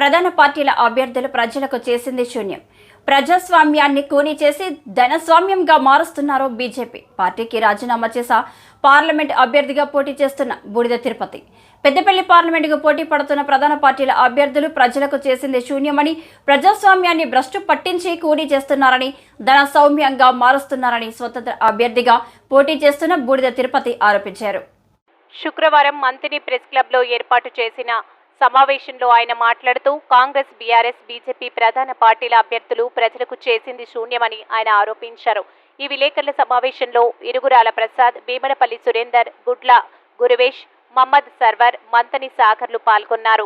ప్రధాన పార్టీల అభ్యర్థులు ప్రజలకు చేసింది శూన్యం. ప్రజాస్వామ్యాన్ని కూనీ చేసి ధనస్వామ్యంగా మారుస్తున్నారు బీజేపీ. పార్టీకి రాజీనామా చేసా పార్లమెంట్ అభ్యర్థిగా పోటీ చేస్తున్న బూడిద తిరుపతి. పెద్దపల్లి పార్లమెంటుకు పోటీ పడుతున్న ప్రధాన పార్టీల అభ్యర్థులు ప్రజలకు చేసింది శూన్యమని, ప్రజాస్వామ్యాన్ని భ్రష్టు పట్టించి కూనీ చేస్తున్నారని, ధనసౌమ్యంగా మారుస్తున్నారని స్వతంత్ర అభ్యర్థిగా పోటీ చేస్తున్న బూడిద తిరుపతి ఆరోపించారు. శుక్రవారం మంత్రి ప్రెస్ క్లబ్లో ఏర్పాటు చేసిన సమావేశంలో ఆయన మాట్లాడుతూ కాంగ్రెస్, బీఆర్ఎస్, బీజేపీ ప్రధాన పార్టీల అభ్యర్థులు ప్రజలకు చేసింది శూన్యమని ఆయన ఆరోపించారు. ఈ విలేకరుల సమావేశంలో ఇరుగురాల ప్రసాద్, భీమనపల్లి సురేందర్, గుడ్ల గురువేష్, మహమ్మద్ సర్వర్, మంతని సాగర్లు పాల్గొన్నారు.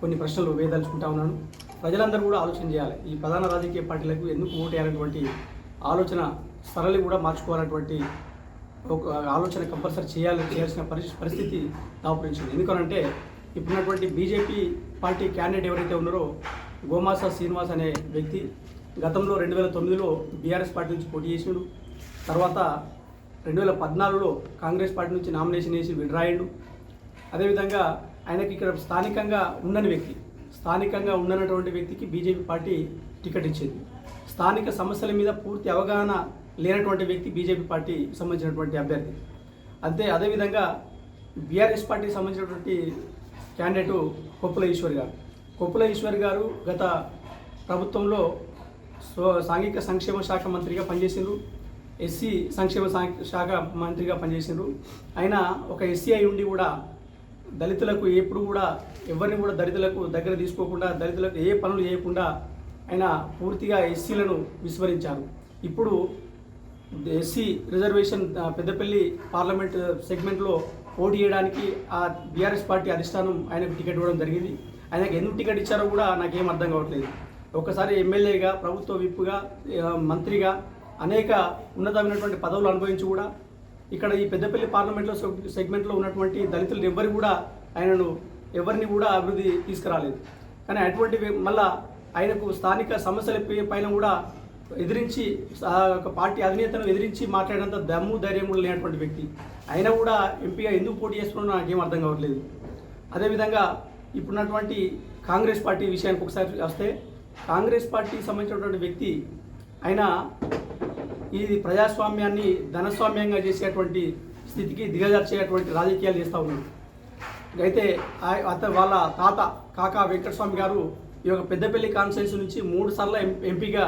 కొన్ని ప్రశ్నలు వేదలుచుకుంటా ఉన్నాను. ప్రజలందరూ కూడా ఆలోచన చేయాలి. ఈ ప్రధాన రాజకీయ పార్టీలకు ఎందుకు ఓటు వేయాలనేటువంటి ఆలోచన సరళి కూడా మార్చుకోవాలన్నటువంటి ఒక ఆలోచన కంపల్సరీ చేయాల్సిన పరిస్థితి దాపురించింది. ఎందుకనంటే ఇప్పుడున్నటువంటి బీజేపీ పార్టీ క్యాండిడేట్ ఎవరైతే ఉన్నారో గోమాస శ్రీనివాస్ అనే వ్యక్తి గతంలో 2009లో బీఆర్ఎస్ పార్టీ నుంచి పోటీ చేసిండు. తర్వాత 2014లో కాంగ్రెస్ పార్టీ నుంచి నామినేషన్ వేసి విడ్రాయిండు. అదేవిధంగా ఆయనకి ఇక్కడ స్థానికంగా ఉన్నటువంటి వ్యక్తికి బీజేపీ పార్టీ టికెట్ ఇచ్చింది. స్థానిక సమస్యల మీద పూర్తి అవగాహన లేనటువంటి వ్యక్తి బీజేపీ పార్టీ సంబంధించినటువంటి అభ్యర్థి. అదేవిధంగా బీఆర్ఎస్ పార్టీకి సంబంధించినటువంటి క్యాండిడేటు కొప్పుల ఈశ్వర్ గారు గత ప్రభుత్వంలో సాంఘిక సంక్షేమ శాఖ మంత్రిగా పనిచేసిండ్రు, ఎస్సీ సంక్షేమ శాఖ మంత్రిగా పనిచేసిండ్రు. ఆయన ఒక ఎస్సీ అయి ఉండి కూడా దళితులకు ఎప్పుడు కూడా ఎవరిని కూడా దళితులకు దగ్గర తీసుకోకుండా, దళితులకు ఏ పనులు చేయకుండా ఆయన పూర్తిగా ఎస్సీలను విస్మరించారు. ఇప్పుడు ఎస్సీ రిజర్వేషన్ పెద్దపల్లి పార్లమెంట్ సెగ్మెంట్లో పోటీ చేయడానికి ఆ బీఆర్ఎస్ పార్టీ అధిష్టానం ఆయనకు టికెట్ ఇవ్వడం జరిగింది. ఆయనకు ఎందుకు టికెట్ ఇచ్చారో కూడా నాకేం అర్థం కావట్లేదు. ఒకసారి ఎమ్మెల్యేగా, ప్రభుత్వ విప్పుగా, మంత్రిగా అనేక ఉన్నతమైనటువంటి పదవులు అనుభవించి కూడా ఇక్కడ ఈ పెద్దపల్లి పార్లమెంట్లో సెగ్మెంట్లో ఉన్నటువంటి దళితులు ఎవరిని కూడా అభివృద్ధి తీసుకురాలేదు. కానీ అటువంటి మళ్ళా ఆయనకు స్థానిక సమస్యల పైన కూడా ఎదిరించి ఒక పార్టీ అధినేతను ఎదిరించి మాట్లాడేంత దమ్ము ధైర్యం కూడా లేనటువంటి వ్యక్తి. అయినా కూడా ఎంపీగా ఎందుకు పోటీ చేస్తున్నాడో నాకేం అర్థం కావట్లేదు. అదేవిధంగా ఇప్పుడున్నటువంటి కాంగ్రెస్ పార్టీ విషయానికి ఒకసారి వస్తే, కాంగ్రెస్ పార్టీకి సంబంధించినటువంటి వ్యక్తి ఆయన ఈ ప్రజాస్వామ్యాన్ని ధనస్వామ్యంగా చేసేటువంటి స్థితికి దిగజార్చేటువంటి రాజకీయాలు చేస్తూ ఉన్నాడు. అయితే వాళ్ళ తాత కాకా వెంకటస్వామి గారు ఈ యొక్క పెద్దపల్లి కాన్స్టిట్యున్సీ నుంచి 3 సార్లు ఎంపీగా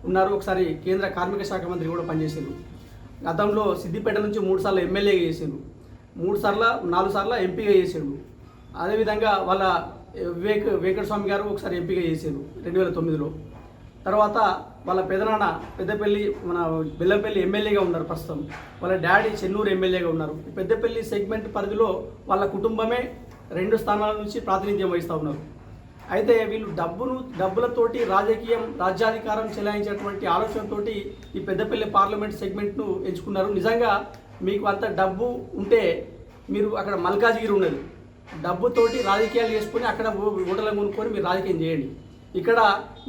ఉన్నారు. ఒకసారి కేంద్ర కార్మిక శాఖ మంత్రి కూడా పనిచేసారు. గతంలో సిద్దిపేట నుంచి 3 సార్లు ఎమ్మెల్యేగా చేసారు, 4 సార్లు ఎంపీగా చేసాడు. అదేవిధంగా వాళ్ళ వెంకటస్వామి గారు ఒకసారి ఎంపీగా చేశారు 2009లో. తర్వాత వాళ్ళ పెదనాన్న బెల్లంపల్లి ఎమ్మెల్యేగా ఉన్నారు. ప్రస్తుతం వాళ్ళ డాడీ చెన్నూరు ఎమ్మెల్యేగా ఉన్నారు. పెద్దపల్లి సెగ్మెంట్ పరిధిలో వాళ్ళ కుటుంబమే 2 స్థానాల నుంచి ప్రాతినిధ్యం వహిస్తూ ఉన్నారు. అయితే వీళ్ళు డబ్బులతోటి రాజ్యాధికారం చెలాయించేటువంటి ఆలోచనతోటి ఈ పెద్దపల్లి పార్లమెంట్ సెగ్మెంట్ను ఎంచుకున్నారు. నిజంగా మీకు అంత డబ్బు ఉంటే మీరు అక్కడ మల్కాజ్గిరి ఉన్నది, డబ్బుతోటి రాజకీయాలు చేసుకొని అక్కడ ఓటర్లను కొనుక్కొని మీరు రాజకీయం చేయండి. ఇక్కడ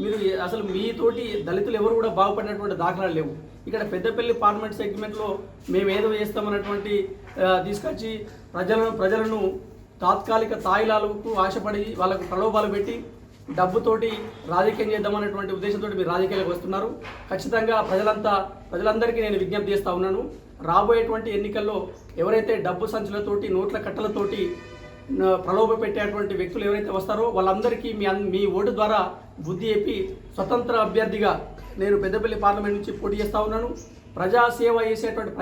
మీరు అసలు మీతోటి దళితులు ఎవరు కూడా బాగుపడినటువంటి దాఖలాలు లేవు. ఇక్కడ పెద్దపల్లి పార్లమెంట్ సెగ్మెంట్లో మేము ఏదో చేస్తామన్నటువంటి తీసుకొచ్చి ప్రజలను తాత్కాలిక తాయిలాలకు ఆశపడి వాళ్ళకు ప్రలోభాలు పెట్టి డబ్బుతోటి రాజకీయం చేద్దామనేటువంటి ఉద్దేశంతో మీరు రాజకీయాలకు వస్తున్నారు. ఖచ్చితంగా ప్రజలందరికీ నేను విజ్ఞప్తి చేస్తూ ఉన్నాను. రాబోయేటువంటి ఎన్నికల్లో ఎవరైతే డబ్బు సంచులతోటి, నోట్ల కట్టలతోటి ప్రలోభ పెట్టేటువంటి వ్యక్తులు ఎవరైతే వస్తారో వాళ్ళందరికీ మీ ఓటు ద్వారా బుద్ధి చెప్పి స్వతంత్ర అభ్యర్థిగా నేను పెద్దపల్లి పార్లమెంట్ నుంచి పోటీ చేస్తూ ఉన్నాను. ప్రజాసేవ చేసేటువంటి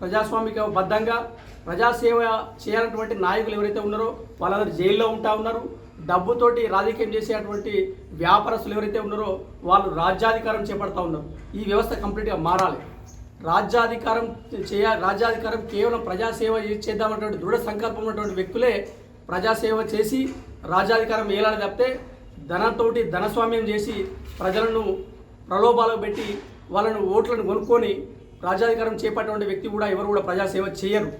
ప్రజాస్వామిక బద్ధంగా ప్రజాసేవ చేయాలన్నటువంటి నాయకులు ఎవరైతే ఉన్నారో వాళ్ళందరూ జైల్లో ఉన్నారు. డబ్బుతోటి రాజకీయం చేసేటువంటి వ్యాపారస్తులు ఎవరైతే ఉన్నారో వాళ్ళు రాజ్యాధికారం చేపడతా ఉన్నారు. ఈ వ్యవస్థ కంప్లీట్గా మారాలి. రాజ్యాధికారం కేవలం ప్రజాసేవ చేద్దామన్నటువంటి దృఢ సంకల్పం ఉన్నటువంటి వ్యక్తులే ప్రజాసేవ చేసి రాజ్యాధికారం వేయాలని తప్పితే ధనస్వామ్యం చేసి ప్రజలను ప్రలోభాలకు పెట్టి వాళ్ళను ఓట్లను కొనుక్కొని రాజ్యాధికారం చేపట్టినటువంటి వ్యక్తి కూడా ఎవరు కూడా ప్రజాసేవ చేయరు.